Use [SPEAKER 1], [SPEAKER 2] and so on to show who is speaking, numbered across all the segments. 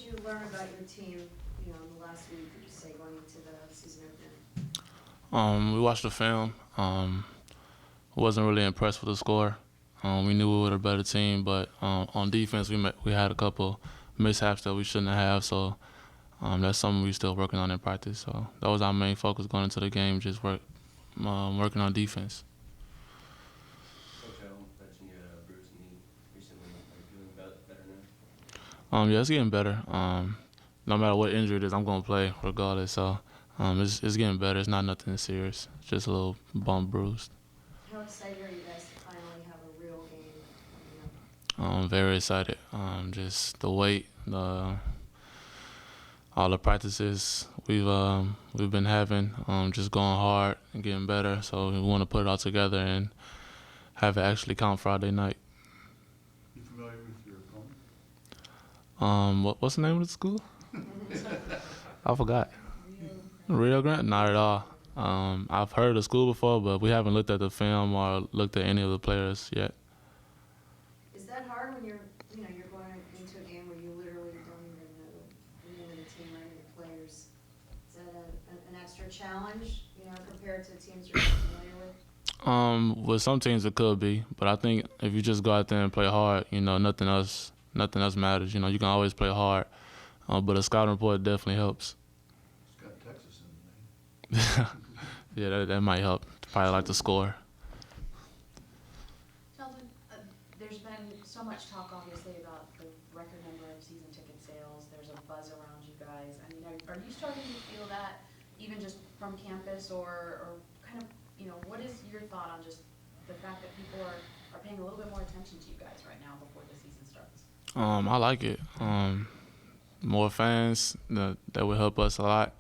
[SPEAKER 1] did you learn about your team, in the last week, would you say, going into the season opener?
[SPEAKER 2] We watched the film. Wasn't really impressed with the score. We knew we were a better team, but on defense we had a couple mishaps that we shouldn't have. So that's something we're still working on in practice. So that was our main focus going into the game, just working on defense.
[SPEAKER 3] Coach, I mentioned you had a bruised knee recently. Are you feeling better now?
[SPEAKER 2] Yeah, it's getting better. No matter what injury it is, I'm gonna play regardless. So it's getting better. It's not nothing serious. It's just a little bump bruised.
[SPEAKER 1] How excited are you guys to finally have a real game coming up?
[SPEAKER 2] I'm very excited. Just the weight, all the practices we've been having, just going hard and getting better. So we want to put it all together and have it actually count Friday night.
[SPEAKER 4] You familiar with your opponent?
[SPEAKER 2] What's the name of the school? I forgot. Rio Grande? Not at all. I've heard of the school before, but we haven't looked at the film or looked at any of the players yet.
[SPEAKER 1] Is that hard when you're going into a game where you literally don't even know the name of the team or any of the players? Is that an extra challenge, compared to teams you're familiar with?
[SPEAKER 2] With some teams it could be, but I think if you just go out there and play hard, nothing else matters. You can always play hard, but a scouting report definitely helps.
[SPEAKER 4] It's got Texas in the name.
[SPEAKER 2] Yeah, that might help. Probably like the score.
[SPEAKER 5] Sheldon, there's been so much talk, obviously, about the record number of season ticket sales. There's a buzz around you guys. I mean, are you starting to feel that, even just from campus, or kind of, what is your thought on just the fact that people are paying a little bit more attention to you guys right now before the season starts?
[SPEAKER 2] I like it. More fans, that would help us a lot.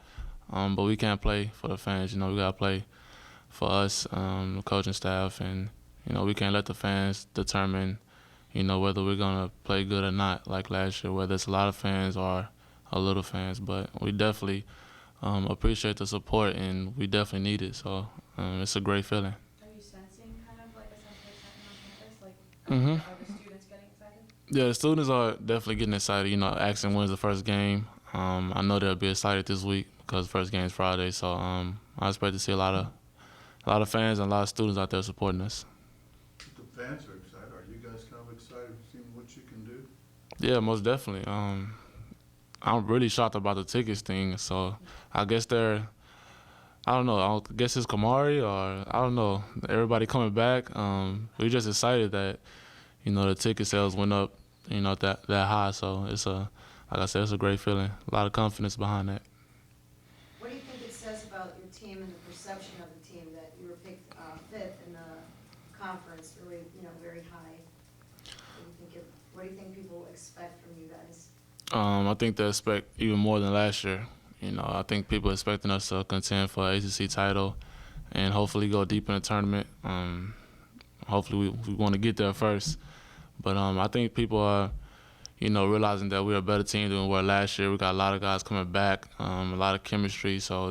[SPEAKER 2] But we can't play for the fans. We gotta play for us, the coaching staff, and we can't let the fans determine, whether we're gonna play good or not. Like last year, whether it's a lot of fans or a little fans. But we definitely appreciate the support, and we definitely need it. So it's a great feeling.
[SPEAKER 5] Are you sensing kind of like a sense of excitement on campus? Like,
[SPEAKER 2] Mhm.
[SPEAKER 5] are the students getting excited?
[SPEAKER 2] Yeah, the students are definitely getting excited. Asking when's the first game. I know they'll be excited this week because the first game is Friday. So I expect to see a lot of fans and a lot of students out there supporting us.
[SPEAKER 4] If the fans are excited, are you guys kind of excited seeing what you can do?
[SPEAKER 2] Yeah, most definitely. I'm really shocked about the tickets thing. So I guess I don't know. I guess it's Kamari or I don't know. Everybody coming back. We're just excited that the ticket sales went up. That high. So like I said, it's a great feeling. A lot of confidence behind that.
[SPEAKER 1] What do you think it says about your team and the perception of the team that you were picked fifth in the conference, really, very high? What do you think people expect from you guys?
[SPEAKER 2] I think they expect even more than last year. I think people expecting us to contend for an ACC title and hopefully go deep in the tournament. Hopefully we want to get there first. But I think people are, realizing that we're a better team than we were last year. We got a lot of guys coming back, a lot of chemistry, so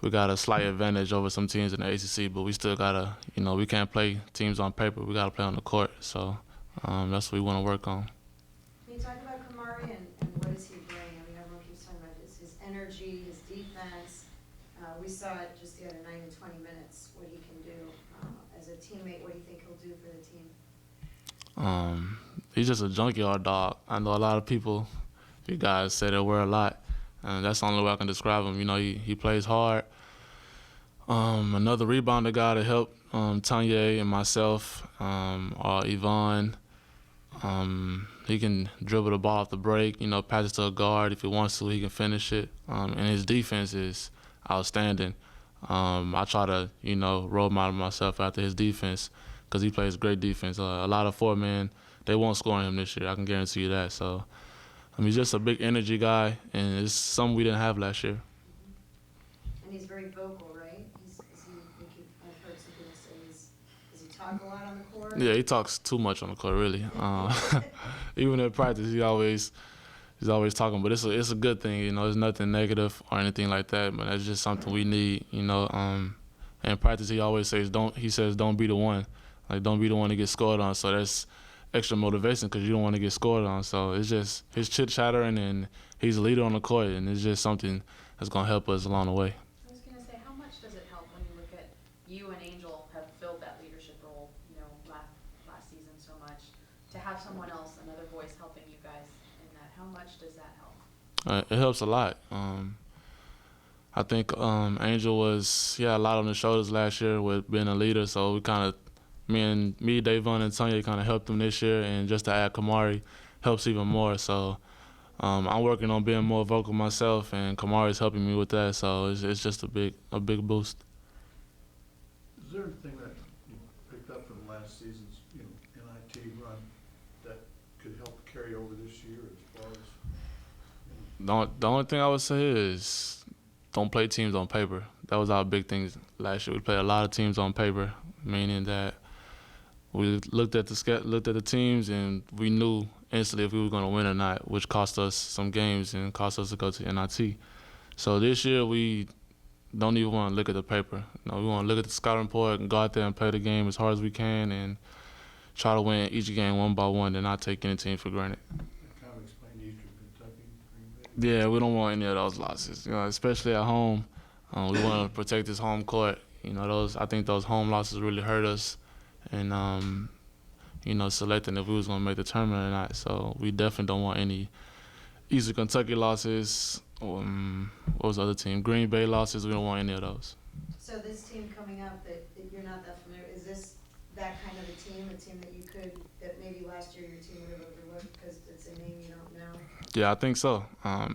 [SPEAKER 2] we got a slight advantage over some teams in the ACC. But we still gotta, we can't play teams on paper. We gotta play on the court. So that's what we want to work on.
[SPEAKER 1] Can you talk about Kamari and what does he bring? I mean, everyone keeps talking about his energy, his defense. We saw it just the other night in 20 minutes, what he can do. As a teammate, what do you think he'll do for the team?
[SPEAKER 2] He's just a junkyard dog. I know a lot of people, you guys say that word a lot, and that's the only way I can describe him. He plays hard. Another rebounder guy to help Tanya and myself, or Yvonne. He can dribble the ball off the break, pass it to a guard if he wants to. He can finish it, and his defense is outstanding. I try to, role model myself after his defense because he plays great defense. A lot of four-men, they won't score on him this year. I can guarantee you that. So, he's just a big energy guy, and it's something we didn't have last year.
[SPEAKER 1] And he's very vocal, right? I've heard some people say does he talk a lot on the court?
[SPEAKER 2] Yeah, he talks too much on the court, really. Even in practice, he's always talking, but it's a good thing. It's nothing negative or anything like that, but that's just something we need. In practice, he always says don't be the one. Like, don't be the one to get scored on. So extra motivation because you don't want to get scored on. So it's just his chit chattering, and he's a leader on the court, and it's just something that's gonna help us along the way.
[SPEAKER 5] I was gonna say, how much does it help when you look at you and Angel have filled that leadership role, last season so much, to have someone else, another voice helping you guys in that? How much does that help?
[SPEAKER 2] It helps a lot. I think Angel was a lot on his shoulders last year with being a leader, so we kind of me, Davon, and Tanya kind of helped him this year, and just to add Kamari helps even more. So I'm working on being more vocal myself, and Kamari's helping me with that. So it's just a big boost.
[SPEAKER 4] Is there anything that you picked up from last season's, NIT run that could help carry over this year as far as?
[SPEAKER 2] The only thing I would say is don't play teams on paper. That was our big thing last year. We played a lot of teams on paper, meaning that we looked at the teams and we knew instantly if we were going to win or not, which cost us some games and cost us to go to NIT. So this year we don't even want to look at the paper. We want to look at the scouting report and go out there and play the game as hard as we can and try to win each game one by one and not take any team for granted.
[SPEAKER 4] Kind of explain Eastern Kentucky, Green Bay.
[SPEAKER 2] Yeah, we don't want any of those losses, especially at home. We want to protect this home court. I think those home losses really hurt us, and selecting if we was gonna make the tournament or not. So we definitely don't want any Eastern Kentucky losses. What was the other team? Green Bay losses. We don't want any of those.
[SPEAKER 1] So this team coming up that you're not that familiar, is this that kind of a team that maybe last year your team would have overlooked because it's a name you don't know?
[SPEAKER 2] Yeah, I think so.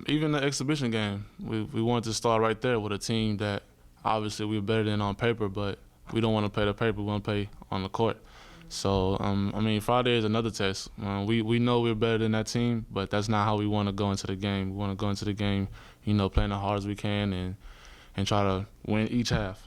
[SPEAKER 2] Even the exhibition game, we wanted to start right there with a team that obviously we're better than on paper, but we don't want to play the paper. We want to play on the court. So, Friday is another test. We know we're better than that team, but that's not how we want to go into the game. We want to go into the game, playing as hard as we can and try to win each half.